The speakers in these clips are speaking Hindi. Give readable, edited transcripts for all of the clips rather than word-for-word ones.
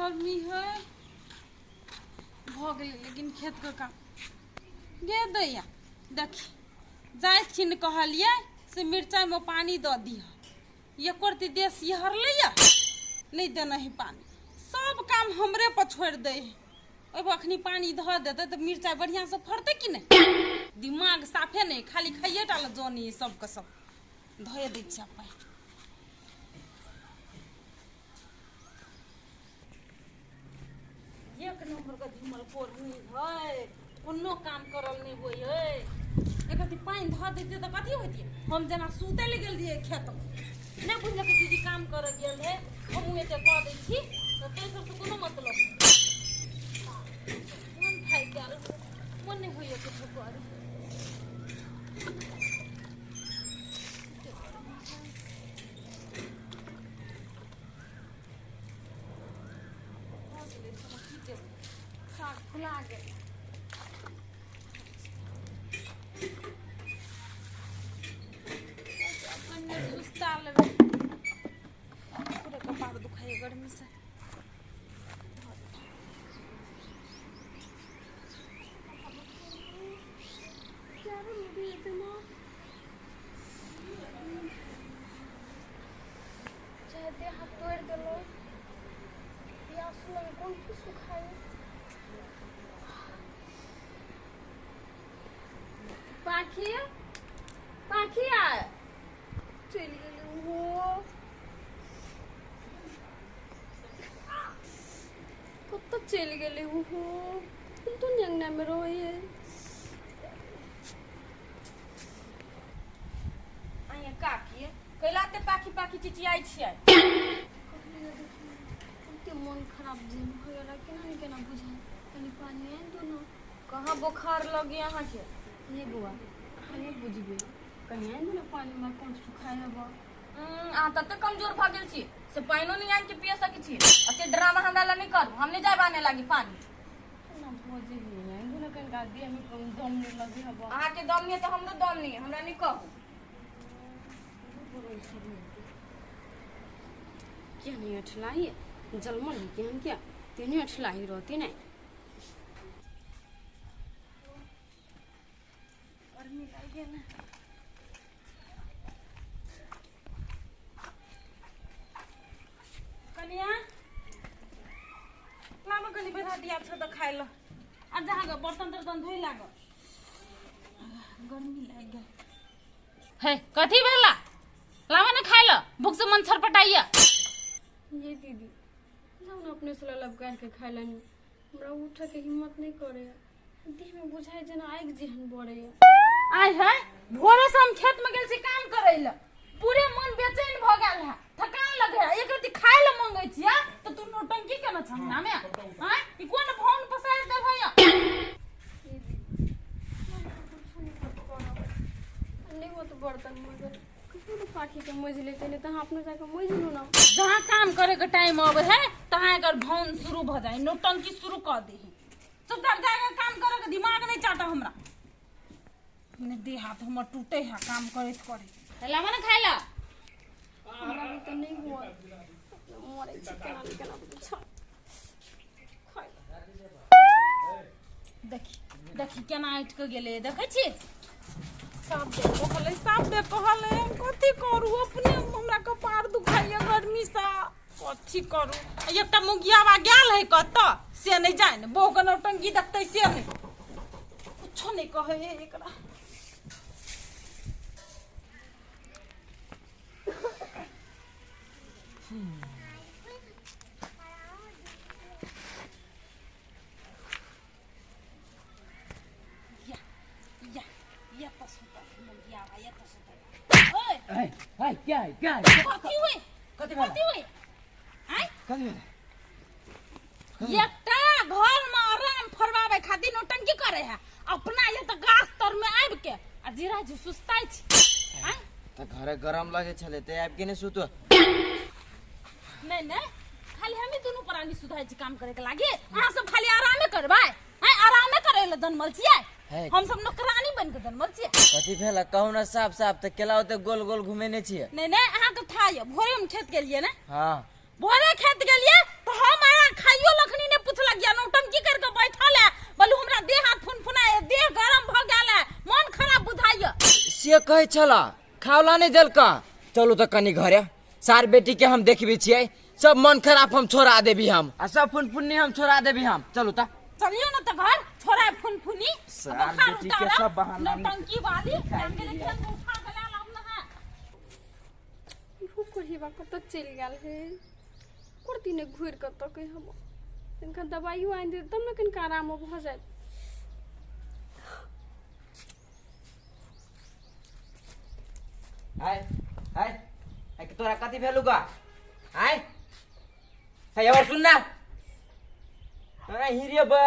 गर्मी है भ गेलै लेकिन खेत के काम गे दैया देखी जाय छिन कहलिए से मिर्चाई में पानी द दिह ये करती देश हरलै नहीं देना ही पानी सब काम हमरे पर छोड़ दे अब अखनी पानी ध देते तो मिर्चाई बढ़िया से फरते कि नहीं दिमाग साफे नहीं खाली खाइए डाल जोनी सबके सब धोए दै छियै पानी एक नंबर का झुमल कोरनी है कोनो काम करल नहीं होय है एक अथी पानी ध देते तो कथी होतिए हम जना सुते ले गेल रहिए खेत में नहीं बुझल के दीदी काम करे गेल है हम एते कह दै छी तो तै सब से कोनो मतलब मन खाइ गेल मन नहीं होय कुछ कर खुला गया सुस्ता लगे पूरा कपार दुखाए गर्मी से हाथ तोड़ दिलो प्यास लगे कौन की सुखाए पाखिया पाखिया चल गेली हो कत चल गेली हो तो अंगना में रहे आया काकी कैलाते पाखी पाखी चिचियाई छियै के मन खराब दिन हो गेला केना केना बुझा कनी पानी आन दो न कहां बुखार लगे यहां के ये बुआ हने बुझबे कहीं आन दो पानी में कौन सुखाए हबो आ तते कमजोर भ गेल छी से पानियो नहीं आन के पिए सकी छी अते ड्रामा हमरा ला नहीं कर हम नहीं जाय बाने लागी पानी ना भोजे नहीं आन दो कन का दिए में कम दम नहीं लगे हबो आहा के दम नहीं तो हमरो दम नहीं हमरा नहीं कहू क्या नहीं अठलाई जलमल के हम क्या तेने अठलाई रहती नहीं गर्मी लगे ना कनिया लामा कनी बैठा दिया छ त खाइ ल आ जहाँ ग बर्तन तर्तन धोइ लाग गर्मी लग गए है कथी भेला लामा ने खाइ ल भूख से मन छरपटाइया ये दीदी जाओ ना अपने से लब काट के खाइ लेनी हमरा उठे के हिम्मत नहीं करे देह में बुझाय जना आइग जेहन बड़े आय है भोरे से हम खेत में गेल छी काम करे ल पूरे मन बेचैन भ गेल है थकान लगे है एक रति खाइ ल मांगे छिया तो तू नौटंकी केना छंगना में हैं ई कोन भौन पसार दे भैया नहीं वो तो बर्तन मगर पाखी के मोज लेते नहीं तो अपने जाके मोज लो ना जहां काम करे के टाइम आवे है तहां अगर भौन शुरू भ जाए नौटंकी शुरू कर दे सब तब जाके काम करे के दिमाग नहीं चाटा हमरा ने देह हाथ हमर टूटे है काम करत करे लामा ने खाइला हमरा भी तो नहीं हुआ मरे छी केना केना बुझ खाइ देखी देखी केना आइट के गेले देखे छी साफ दे कहले कथी करू अपने हमरा कपार दुखाइए गर्मी से कथी करू एकटा मुगियावा गेल है कत से नहीं जाने बहु के नौटंकी देखते से नहीं कुछ नहीं कहे एकरा हाय क्या है कथी हुए कथी हुए हाय कथी एकटा घर में आराम फरवावे खातिर नौटंकी करे है अपना ये तो गाछ तर में आब के आ जीरा जी सुस्ताई छी हाय त घरे गरम लगे छले ते आब के ने सुतो नहीं खाली हम ही दोनों प्राणी सुधाई छी काम करे के लागे अहां सब खाली आरामे करबै हाय आरामे करे ले जन्मल छियै हम सब नौकरानी बन के जन्मल छियै कथी भेला कहू ना साफ साफ त केला ओते गोल गोल घुमेने छियै नहीं अहां के था भोरे हम खेत गेलिए ना हां भोरे खेत गेलिए तो हम मारा खाइयो लखनी ने पूछला गया नौटंकी करके बैठल है बोलू हमरा देह हाथ फुनफुनाए देह गरम भ गेल है मन खराब बुझाइया से कहे छला खावला नहीं देल का चलो तो कनी घरे सार बेटी के हम देखबी छियै सब मन खराब हम छोड़ा देबी हम आ सब फुनफुनी हम छोड़ा देबी हम चलो ता चलियो ना तो घर छोड़ा फुनफुनी सार बेटी के सब बहाना नौटंकी वाली हमके लेके उठा के ला लाऊ ना है इहो कहिबा कत चल गेल हे कोर दिने घुर के तक हम इनका दवाइयो आइन दे तब न किनका आराम भ जाए हाय हाय हाय तोरा कथी भेलु गा हाय हाय और सुन ना अरे हिरिया बा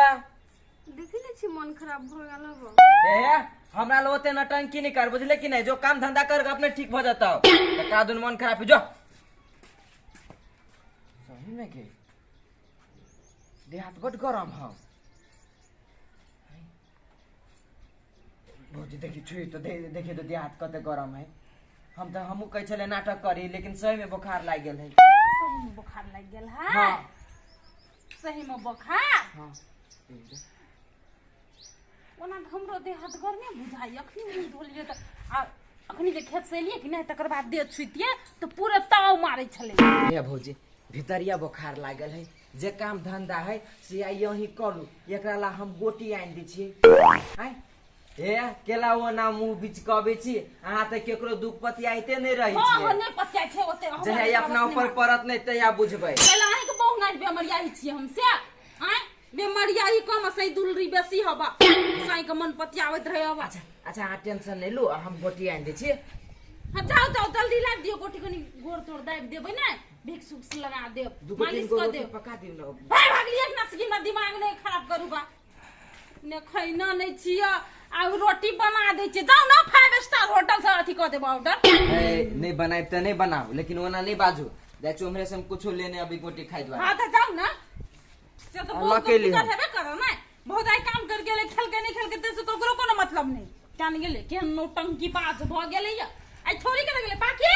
देखि नै छी मन खराब भ गेल अब ए हमरा लो ओते नटंकी नहीं कर बुझले कि नहीं जो काम धंधा कर अपने ठीक हो जाता तो का दुन मन खराब जो सही में के देहात बड गरम हो भौजी देखी छुई तो देखी तो देहात कते गरम है हम तो हमू कह छले नाटक करी लेकिन सही में बुखार लाग गेल है सही में बुखार लग गेल है हां सही में बुखार हां ओना हमरो देह हाथ गर्मी बुझाई अखनी मुंह धोलिए त अखनी जे खेत से एलिए कि नहीं तकर बाद देह छुइतिए तो पूरा ताव मारे छले ए भौजी भितरिया बुखार लागल है जे काम धंधा है से यही करू एकरा ला हम गोटी आइन दी छी आय ए केला वो ना मुंह बीच कबे छी अहाँ त केकरो दुख पति आइते नहीं रही छी हां नहीं पत्या छे ओते जे अपना ऊपर परत नहीं तया बुझबै पहले आइ के बहु नाइ बेमरिया ही छी हम से आय बेमरिया ही कम सही दुलरी बेसी हबा साई के मन पतियावत रहे हबा अच्छा अहाँ टेंशन नहीं लो हम गोटी आइन दी छी हां जाओ जाओ जल्दी ला दियो गोटी कनी गोर तोड़ दाब देबै ना भिक्स सुक्स लगा देब मालिश कर देब पका दियो ना भाई भागली एक ना सकी ना दिमाग नहीं खराब करूबा ने खैना नहीं छिया आ रोटी बना दे छे जाओ ना 5 स्टार होटल से अथी क देब ऑर्डर नहीं बनाइब त नहीं बनाओ लेकिन ओना नहीं बाजू जा चोमरे से हम कुछ लेने अभी गोटी खाइ दवा हां त जाओ ना से तो बहुत हेबे करो ना बहुत आई काम कर गेले खेल के नहीं खेल के ते से ककरो कोनो मतलब नहीं जान गेले के नौटंकी बाज भ गेले या आई छोरी के गेले पाके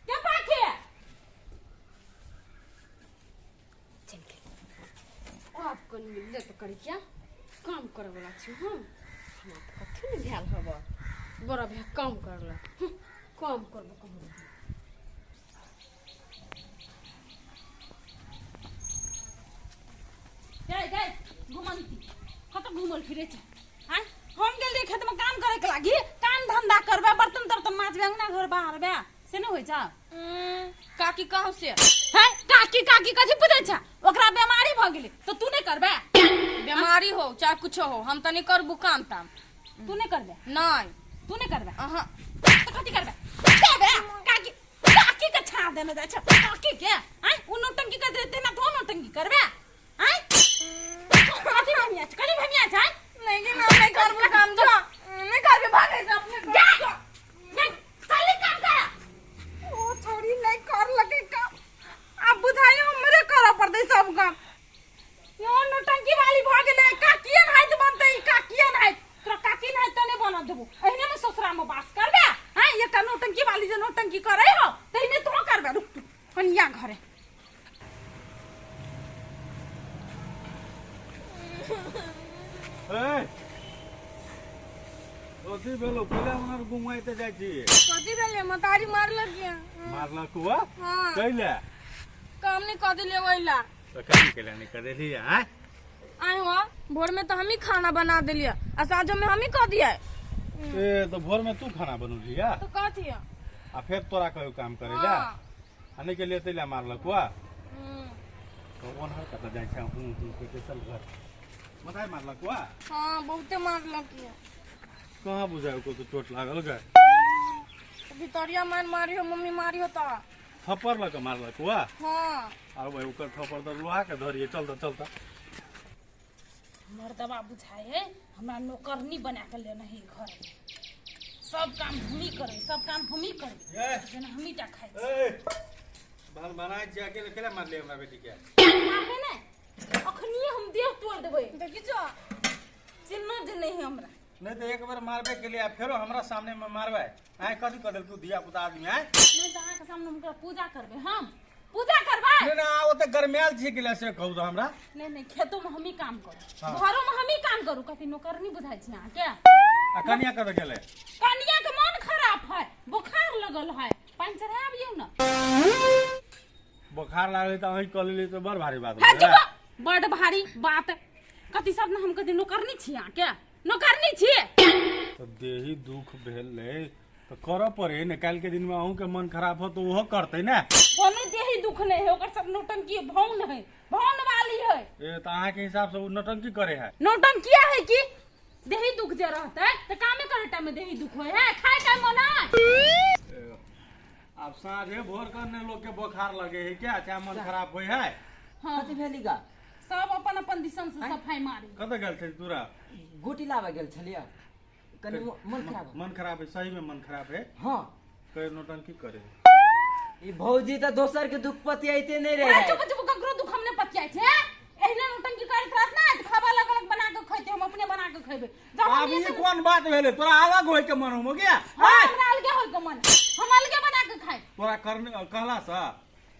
के पाके चल के आप कोन मिलले तो करी क्या काम करे वाला छी हम कथि नै भेल हबा बड़ा भे काम करला काम करबो कम गए घुमन कत घुमल फिरे छ हां हम गेल खेत में काम करे के लागी काम धंधा करबे बर्तन तर्तन माज अंगना घर बाहर बे से न होय छ काकी कहां से है काकी काकी कथि पूछै छ ओकरा बीमारी भ गेलै तो तू नहीं करबे बीमारी हो चाहे कुछ हो हम त नहीं करबू काम ताम तू नहीं करबे नहीं तू नहीं करबे अहां तो कथि करबे करबे काकी काकी के छा देने जाय छ काकी के हैं उ नौटंकी कर देते ना तो नौटंकी करबे हैं कथि भमिया छ नहीं कि नहीं करबू काम जो नहीं करबे भागे से अपने जा चल काम कर ओ छोड़ी नहीं कर लगे काम अब बुझाई हमरे कर पड़ते सब काम यो नौटंकी वाली भ गेले काकियन हाथ बनतै काकियन हाथ तोरा काकियन हाथ तने बना देबो एहने में ससुरा में बास करबे हैं एकटा नौटंकी वाली जे नौटंकी करे हो तइने तो करबे रुक तू कनिया घरे ए ओती बेलो पहिले हमर घुमाइते जाइ छी कथि भेले मतारी मारलक के मारलक हुआ हां कैले काम नहीं कर दिले वइला तो कहीं कैले नहीं कर देली हैं आए हो भोर में तो हम ही खाना बना दिलिए आ साँझ में हम ही कर दिए ए तो भोर में तू खाना बनौली या तो कथि आ फिर तोरा कहियो काम करेला आने के लिए तैला मारलक हुआ तो ओन हर कत जाइ छ हूं के चल घर बताय मारलक हुआ हाँ बहुते मारलक के कहां बुझायो को तो चोट लागल गए भितरिया मारी हो मम्मी मारी हो तो थप्पड़ लग मारलक हुआ हाँ और भाई ओकर थप्पड़ तो लोहा के धरिए चलता चलता मर्दबा बुझाए है हमरा नौकरनी बना के लेना है घर सब काम भूमि करे सब काम भूमि करे जेना हमी टा खाइ ए बन बनाय जा के केला मार ले हमरा बेटी के मारबे ने अखनी हम देह तोड़ देबै देखी जो चिन्ह जे नहीं है हमरा नहीं तो एक बार मारबे के लिए फेरो हमरा सामने में मारबे आए कथी कर देल तू दिया पुता आदमी आए नहीं तो अहाँ के सामने हम पूजा करबे हम पूजा करबा नहीं ना ओते गरमेल छी के से कहू तो हमरा नहीं खेतों में हम ही काम करू हाँ। घरों में हम ही काम करू कथी नौकरनी बुझाई छी अहाँ के आ कनिया कत गेले कनिया के मन खराब है बुखार लगल है पानी चढ़ाबियो ना बुखार लागले त अही कलली तो बड़ भारी बात है है चुप बड़ भारी बात कथी सब ना हम कथी नौकरनी छी अहाँ के नौकरनी छी तो देही दुख भेले तो कर पड़े न काल के दिन में अहू के मन खराब हो तो वो करते ना कोनो देही दुख नहीं है ओकर सब नौटंकी भौन है भौन वाली है ए तो अहाँ के हिसाब से उ नौटंकी करे है नौटंकिया है कि देही दुख जे रहते तो कामे करे टाइम में देही दुख होय है खाए टाइम में ना अब साँझे भोर करने लोग के बुखार लगे है क्या चाहे मन खराब होय है हां कथी भेली गा सब अपन अपन दिसन से सफाई मारी कत गेल थे तोरा गोटी लावा गेल छलिया कनी मन खराब मन खराब है सही में मन खराब है हाँ कहे नौटंकी करे ई भौजी त दोसर के दुख पतियाइते नहीं रहे चुप चुप ककरो दुख हमने पतियाई छे एहने नौटंकी करत रहत ना त खावा अलग अलग बना के खइते हम अपने बना के खइबे जब अब ये कौन बात भेले तोरा अलग होय के मन हो गया हमरा अलगे होय के मन हम अलगे बना के खाइ तोरा करने कहला सा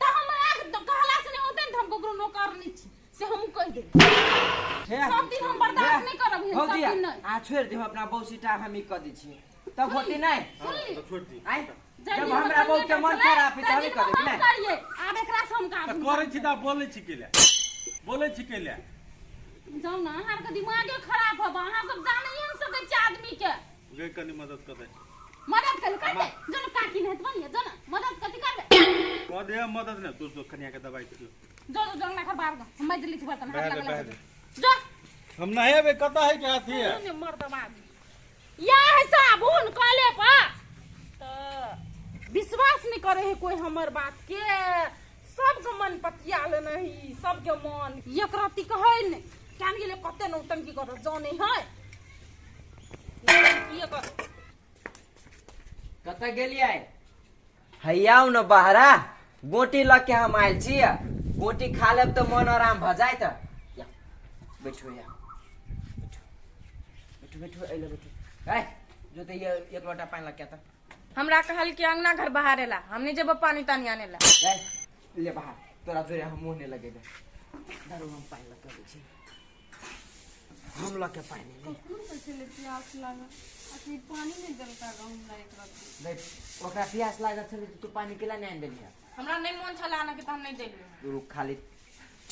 त हम एक तो कहला से नहीं होते त हम ककरो नौकरनी छी से हम कह दे सब दिन हम बर्दाश्त नहीं करब सब भौजी दिन नहीं आ छोड़ दे अपना बौसीटा हम ही क दै छी तब होती नहीं तो छोड़ दी आई जब हमरा बहू के मन खराब है तभी कर दे हम करिए आब एकरा से हम तो काम करे छी त बोले छी के ले बोले छी के ले जाऊ ना अहाँ के दिमागे खराब हो अहाँ सब जाने ही हम सके छी आदमी के गे कनी मदद कर दे मदद कर दे जो ना काकी नहीं बनिए जो ना मदद कथी करबे कह दे मदद ने तू कनिया के दवाई दे जो ना खा बार हम मैं दिल्ली से बर्तन हाथ बहले, लगा बहले। जो हम नहीं बे कता है क्या थी ने मर्द बाग या है साबुन काले पा तो विश्वास नहीं करे है कोई हमर बात के सबके मन पतियाल नहीं सबके मन एक राती कहे ने जान गेले कते नौटंकी कर जाने है ये कर कत गेलियै हैयाउ न बहरा गोटी ल के हम आइल छी गोटी खा लेब तो मन आराम भ जाय त या बैठो या बैठो बैठो एले बैठो ए जो ते ये एक लोटा पानी लग के त हमरा कहल कि अंगना घर बहारेला हमने जब पानी तानी आनेला ए ले बाहर तोरा जोरे हम मुंह ने लगे दे दारू हम पानी लग के छी हम लग के पानी ले प्यास लागा अथी पानी नहीं जलता हमरा एक रात नहीं ओकरा प्यास लागत छले तू पानी केला नहीं देलिया हमरा नहीं मन छला ना कि त हम नहीं देलियो तू खाली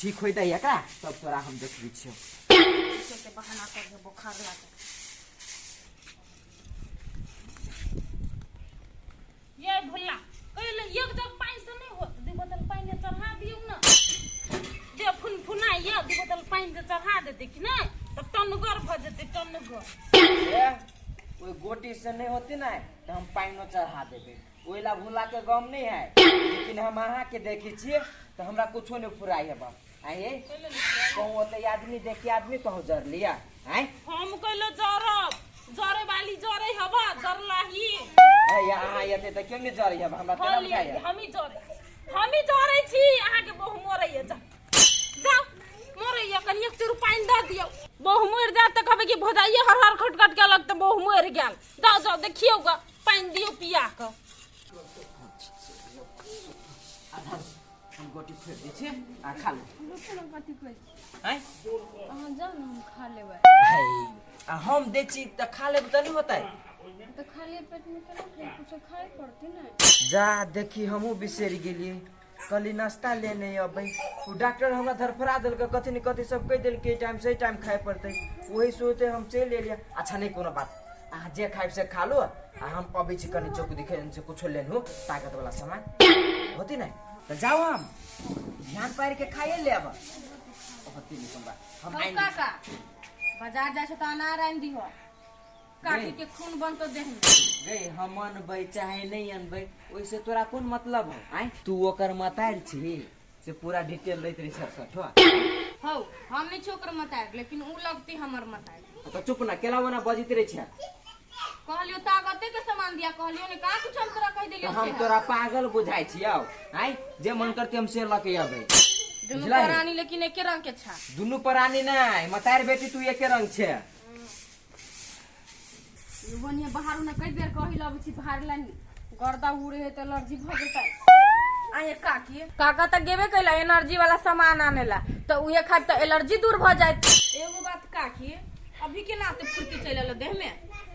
ठीक होई दैया का तब तोरा हम देखबी छियो के बहाना कर के बुखार लागे ये भुल्ला कहले एक जग पानी से नहीं होत दे बोतल पानी चढ़ा दियो ना दे फुनफुनाइए दे बोतल पानी से चढ़ा देते कि नहीं तब टनगर भ जते टनगर कोई गोटी से नहीं होती ना तो हम पानी में चढ़ा देबे ओइला भूला के गम नहीं है लेकिन हम अहाँ के देखे छिए तो हमरा कुछो नहीं फुराई है बाप आइए कहूँ ओते आदमी देखी आदमी कहूँ जर लिया आय हम कहले जरब जरे वाली जरे हवा जरलाही या अहाँ येते त क्यों नहीं जरी है हमरा तेरा बुझाय हम ही जरे छी अहाँ के बहु मरे जा जाओ मरे या कनी एक चुरू पानी द दियो बहु मर जा त कहबे कि भदाइए हर हर खटखट के लग त बहु मर गेल जाओ जाओ देखियो गा पानी दियो पिया के हम गोटी फेर दै छी आ खा लो कथी कहै आय अहाँ जान हम खा लेबै आ हम दै छी त खा लेब त नहीं होतै तो खाली पेट में केना खाई कुछ खाए पड़ते ना जा देखी हमहू बिसरि गेलिए कल नाश्ता लेने अबै वो डॉक्टर हमरा धरफरा देलक कथी न कथी सब कह देल के टाइम से टाइम खाए पड़ते वही सोचते हम चल एलिया अच्छा नहीं कोनो बात अहाँ जे खाइब से खा लो आ हम अबै छी कनी चौक दिखे से कुछो लेनहु ताकत वाला सामान होती नहीं तो जाओ हम ध्यान पार के खाइए ले अब होती नहीं कोनो बात हम आइन काका बाजार जाए छ त अनार आइन दिहो काकी के खून बन तो देह में गई हम अनबै चाहे नहीं अनबै ओइसे तोरा कोन मतलब है आय तू ओकर मताइल छी से पूरा डिटेल दैत रही सब हौ हम नहीं छोकर मतार लेकिन उ लगती हमर मतार तो चुप ना केला वना बजित रही छै कहलियो ताकते के सामान दिया कहलियो ने का कुछ हम तोरा कह तो देलियो हम तोरा पागल बुझाई छियौ आय जे मन करते हम से लके अबै दुनु प्राणी लेकिन एके रंग के छा दुनु प्राणी नहीं मतार बेटी तू एके रंग छे बनिया बाहर न कई बेर कहि लब छी बाहर लानी गर्दा उड़े है त एलर्जी भ जेतै आये काकी काका त गेबे कैला एनर्जी वाला सामान आनेला तो उहे खाब तो एलर्जी दूर भ जाए। एगो बात काकी अभी के नाते फुर्ती चलल देह में।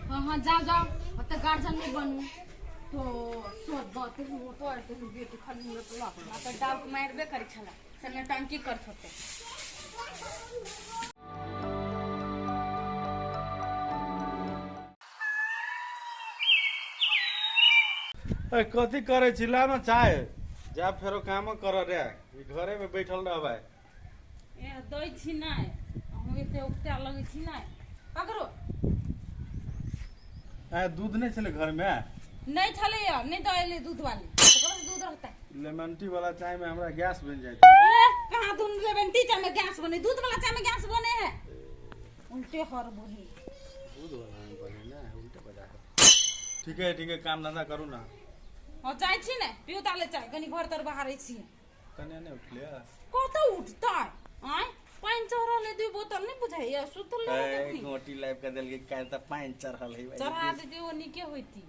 हाँ हाँ जाओ जाओ अब तक गार्जियन नहीं बनू तो सोच बात हूँ तो ऐसे हूँ बेटी खाली मुझे तो लाख आ तो डाउट मारबे करी छला से नटंकी करत होते। कथी करे चिल्ला न चाहे जा फेरो काम कर रे घरे में बैठल रहबे ए दई छी नहीं हम एते उक्ता लगे छी नहीं पकड़ो दूध नहीं चले घर में नहीं छले यार नहीं तो आइले दूध वाली पकड़ो दूध रहता है। लेमन टी वाला चाय में हमरा गैस बन जाए ए कहां तुम लेमन टी चाय में गैस बने दूध वाला चाय में गैस बने है उल्टे हर बही दूध वाला में बने ना उल्टा बजा ठीक है काम धंधा करू ना और जाय छी ने पियो ताले चाय कनी घर तर बाहर छी कने ने उठले कतो उठता है आय पानी चढ़ा ले दू बोतल नहीं बुझाइए सुतल ले देखी गोटी लाइफ का दिल के काल त पानी चढ़ल है चढ़ा दे दियो निके होती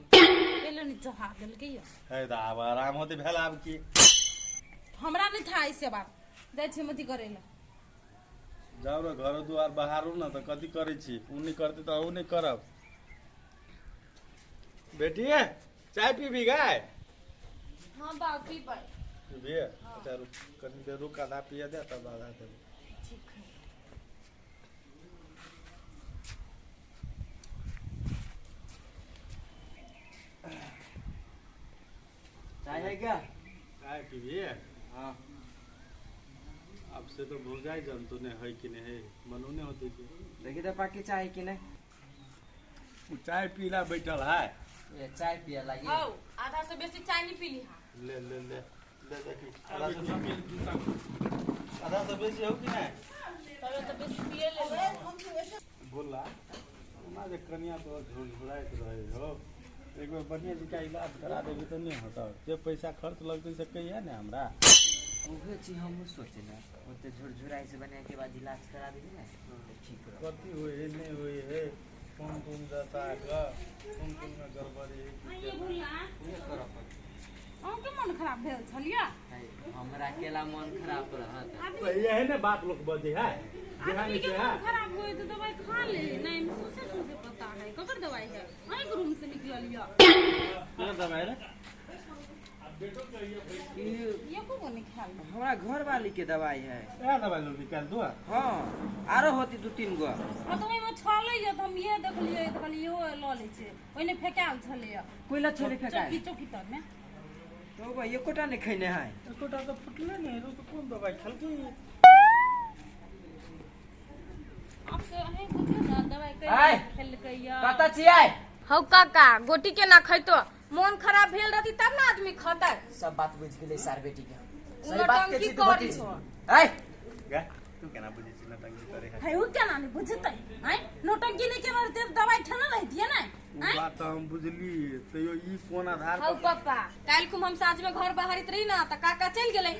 एलो नहीं चढ़ा देल के है त अब आराम होते भेल अब की हमरा नहीं था ऐसे बात जाय छी मती करेला जाओ रे घर दुआर बहारू ना तो कथी करे छी उ नहीं करते तो उ नहीं करब बेटी चाय पी भी गाय हां बाकी भाई भी अच्छा रुक कनी देर रुक आधा पिया दे तब आधा दे ठीक है। चाय है क्या? चाय पी भी हाँ अब से तो भूल जाए जंतु ने है कि नहीं है मनु ने होती कि देखी तो पाकी चाय कि नहीं उ चाय पीला बैठल है ये चाय पिया लगी हां आधा से बेसी चाय नहीं पीली हां ले ले ले ले देखी आधा से बेसी हो कि नहीं तबे तो बेसी पिए ले बोला ना जे कनिया तो झुलझुलाइत रहे हो एक बार बढ़िया जी का इलाज करा देबी तो नहीं होता जे पैसा खर्च लगते से कहिए ना हमरा उहे चीज हम सोचे ना ओते झुरझुराई से बने के बाद इलाज करा देबी ना तो ठीक रह कथी होए नहीं होए है कौन जाता है कौन में गड़बड़ी ये बोलना ये करो के मन खराब भेल छलिया हमरा केला मन खराब रहत तो यही ना बात लोग बजे है आदमी के मन खराब होए तो दवाई खा ले नहीं सोचे पता है ककर दवाई है वही रूम से निकलिया क्या दवाई रे ये को नहीं खाल हमरा घर वाली के दवाई है क्या दवाई लोग निकाल दो हाँ आरो होती 2-3 गो और तो में छले ये तो हम ये देखलियो ल ले छे ओने फेकाल छले कोई लच्छे लिखा का चौकी तर में तो भाई एकोटा नहीं खैने है एकोटा तो फुटले नहीं रो तो कौन दवाई खलकी अब से है बुझे ना दवाई आय। के खेल के या कता छियै हौ काका गोटी के ना खैतो मन खराब भेल रहती तब ना आदमी खाता। सब बात बुझ गेलै सार बेटी के उ सही बात के नौटंकी छी तो करी बती छो। आय गा तू केना बुझे छी नटंकी करे है है उ केना नहीं बुझतै हैं नोटंकी नहीं केना ते दवाई खाना रहती है ना उ बात तो हम बुझली तैयो ई कोन आधार हौ पर पापा काल को हम साँझ में घर बाहरित रही ना त काका चल गेले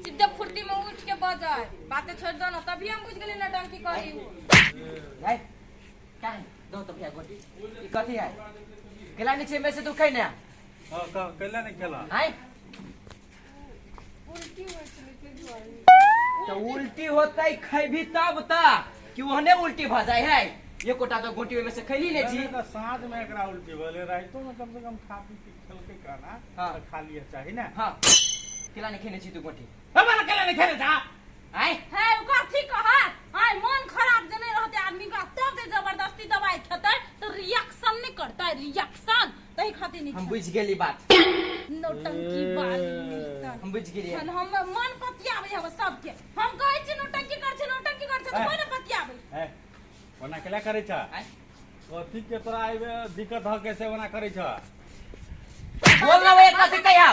सीधे फुर्ती में उठ के बजाय बातें छोड़ दो ना तभी हम बुझ गेली नटंकी करी आय काहे दो तो भैया गोटी ई कथी है केला नीचे में से तू खैने हां का कैला नहीं खेला आय तो उल्टी होतै खैभी तब ता कि ओहने उल्टी भ जाय है ये कोटा तो गोटी में से खैली ले छी तो साँझ में एकरा उल्टी भले राइतो में कम से कम खा पी के खेलके खाना हाँ। तो खा लिया चाहिए ना हां केला नहीं खेने छी तू गोटी हमारा केला नहीं खेले था आय है उ कथी कहा आय मन खराब जने रहते आदमी का तब से जबरदस्ती दवाई खेतै तो रिएक्शन नहीं करता रिएक्शन तई खातिर नहीं हम बुझ गेली बात नोटंकी वाली हम बुझ गेलिए हम मन पतियाबे है सबके हम कहै छी नोटंकी कर छै तो कोई न पतियाबे है ओना केला करे छ आय कथी के तोरा आइबे दिक्कत ह कैसे ओना करे छ बोल ना वे कथी कहियो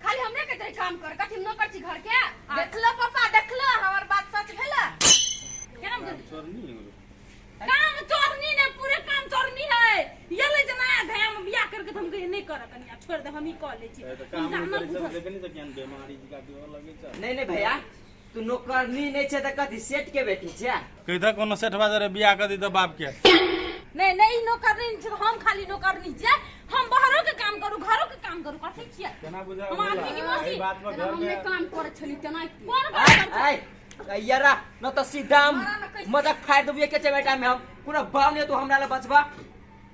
खाली हमने के काम कर कथि न कर छी घर के देखलो पापा देखलो हमर बात सच भेला केना चोरनी काम चोरनी ने पूरे काम चोरनी है ये ले जना आया हम बियाह करके हम कहीं नहीं करत कनिया छोड़ दे हम ही कॉल ले छी तो काम नहीं करे सब देखनी तो केन बीमारी जी का दियो लगे छ नहीं नहीं भैया तू नौकरनी नहीं छे त कथी सेठ के बेटी छे कहिदा कोनो सेठ बाजारे बियाह कर दी तो बाप के नहीं नहीं नौकरनी हम खाली नौकरनी छे हम बाहरों के के काम करू घरों के काम करू कथी छियै केना बुझा हम आदमी की मौसी। एहि बात में घर हम में काम करे छली तना कोन काम करू आय यारा न तो सीधा मजाक फाड़ देबे के चमेटा में हम पूरा भाव ने तो हमरा ले बचबा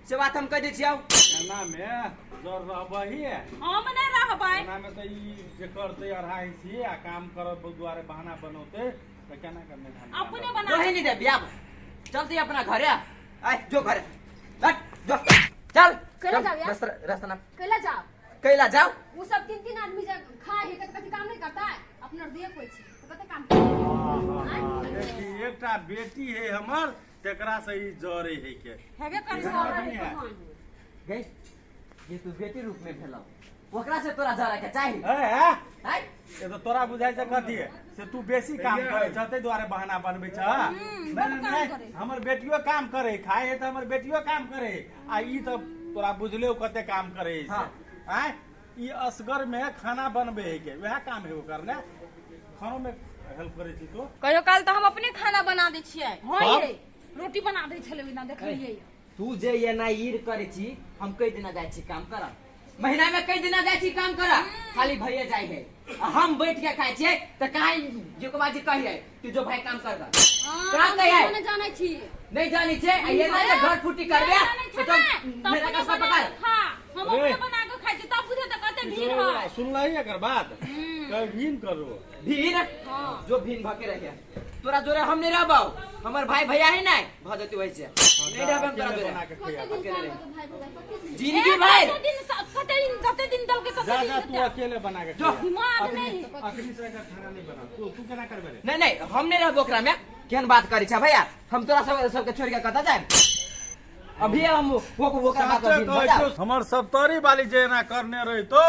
से बात हम कह दै छियौ केना में जर रहबही हम नै रहबै केना में त ई जे करते अढ़ाई छी आ काम करब दुआरे बहाना बनौते त केना करने धान अपने बना रहे नहीं दे बिया चलते अपना घरे आय जो घरे हट जो चल कैला जाओ यार? रास्ता ना कैला जाओ कैला जाओ वो सब 3 आदमी जब खाए है कभी काम नहीं करता है अपना दिए कोई चीज तो कते काम करता देखी एकटा बेटी है हमर तेकरा से ई जरे है के हेबे करै इधर छै आदमी है। गई ये तू बेटी रूप में भेलौ ओकरा से तोरा जरा के चाही ए आय ये तो तोरा बुझाई छै कथी है से तू बेसी काम करे छ तै दुआरे बहाना बनबै छ बड़ काम करे। हमर बेटियो काम करे खाए है त हमर बेटियो काम करे आ ई तो तोरा बुझले कते काम करे है हाँ। आय ई असगर में खाना बनबे है के वह काम है ओकर ने खानो में हेल्प करे छी तो कहियो काल तो हम अपने खाना बना दे छियै होय हाँ। रे रोटी बना दै छलै बिना देखलियै तू जे ये ना ईर करे छी हम कई दिना जाय छी काम कर महीना में कई दिना जाय छी काम कर खाली भइए जाय है आ हम बैठ के खाय छियै त काहे जो के बाजी कहिए तू जो भाई काम कर काम कहिए नहीं जाने छी नहीं जानी छे आ ये ना जे घर फूटी करबे तो मेरा का सब पकड़ हां हम अपने बना के खाइ छी तब बुझे त कते भीड़ है सुन लही एकर बात कल भीन करो भीन जो भीन भके रहिए तोरा जोरे हम नहीं रहबौ हमर भाई भैया है ना भ जति वैसे नहीं रहबे हम तोरा जोरे बना के खिया अकेले रह भाई भाई जिंदगी भर कते दिन दल के जा कते जा दिन तू अकेले बना के जो। खिया दिमाग नहीं अखनी से एकर खाना नहीं बना तू केना करबे रे नहीं नहीं हम नहीं रहबो ओकरा में केहन बात करी छ भैया हम तोरा सब के छोड़ के कता जाए अभी हम वो का बात चाचा अभी कहै बता। छौ, हमर सप्तरी वाली जे एना करने रहितो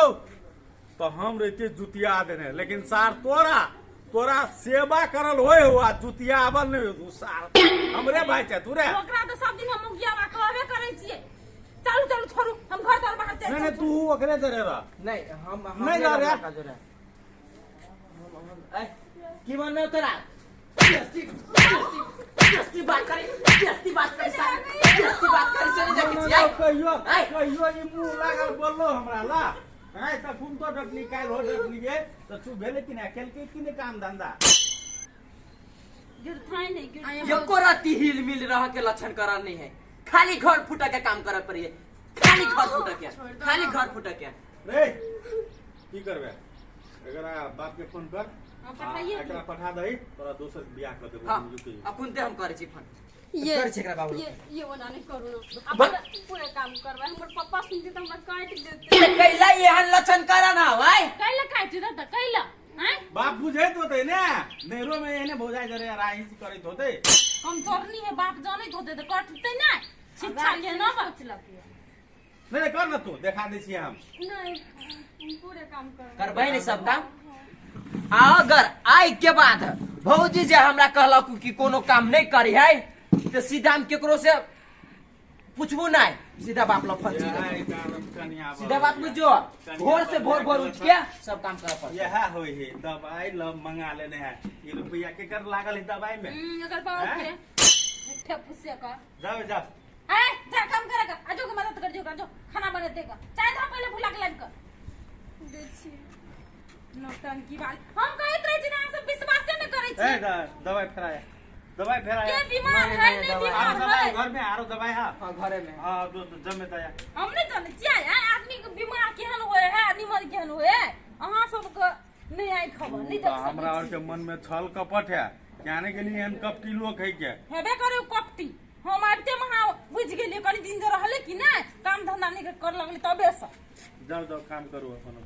तो हम रहते जुतिया देने लेकिन सार तोरा सेवा करल होय हुआ जुतिया आवल नहीं हो सार हमरे भाई छै तू रे ओकरा तो सब दिन हम मुखिया बा कहबे करै छियै चलू चलू छोड़ू हम घर तर बाहर नहीं नहीं तू ओकरे दे रह नहीं हम नहीं जा रे। का जोरे की मन में तोरा जस्ती बात करे जस्ती बात करे से नहीं देखै छियै कहियो आय। कहियो ई मुंह लागल बोललो हमरा ला आय त कुन तो डटली काल हो डटली गे त तू भेले कि ना खेल के कि काम धंधा गिरथाई नहीं गिर एको राती हिल मिल रहा के लक्षण करा नहीं है खाली घर फूटा के काम करे पड़िए खाली घर फूटा के रे की करबे एकरा बाप के फोन कर हम पठाइए हाँ, एकरा पठा दही तोरा दोसर बियाह कर देबो हां रुकै अब कुनते हम करे छी फोन ये कर छी एकरा बाबू ये बना नहीं करू ना बस। अब पूरे काम करवा हमर पापा सुनते तो हमरा काट देते कैला एहन लक्षण करा ना भाई कैला काट दे त कैला हैं बाप बुझैत होते ने नेरो में एने भौजाई जरे राही करैत होते हम तोरनी है बाप जानैत होते त कटते ना शिक्षा के ना नहीं कर ना तू देखा दै छी हम नहीं पूरे काम करवा करबै नहीं सब काम अगर आइ के बाद भौजी जे हमरा कहलक कि कोनो काम नहीं करी है तो सीधा हम केकरो से पूछबो नहीं सीधा बाप लो फोन सीधा बात बुझो भोर से भोर उठ के सब काम कर पड़े यह होय है दवाई ल मंगा लेने है ये रुपया के कर लागल है दवाई में अगर बाप हैं? के ठेपुसे का जाओ जा ए जा काम करेगा आजो के मदद कर जो खाना बना देगा चाय तो पहले भुला के लाइक कर दे छी नौटंकी वाली हम कहत रहे छी ना सब विश्वास न करे ए छी दवाई फेराया के बीमार है नहीं बीमार दवाई है घर में आरो दवाई है हां घरे में हां तो जमे दया हम नहीं जाने छियै आदमी के बीमार केहन होए है निमन केहन होए अहाँ सब के नहीं आई खबर नहीं देख हमरा और के मन में छल कपट है जाने के लिए हम कपटी लोग है के हेबे करे कपटी हम आबते महा बुझ गेलिए कनी दिन जे रहले कि नहीं काम धंधा नहीं कर लगले तबे से जाओ काम करू अपन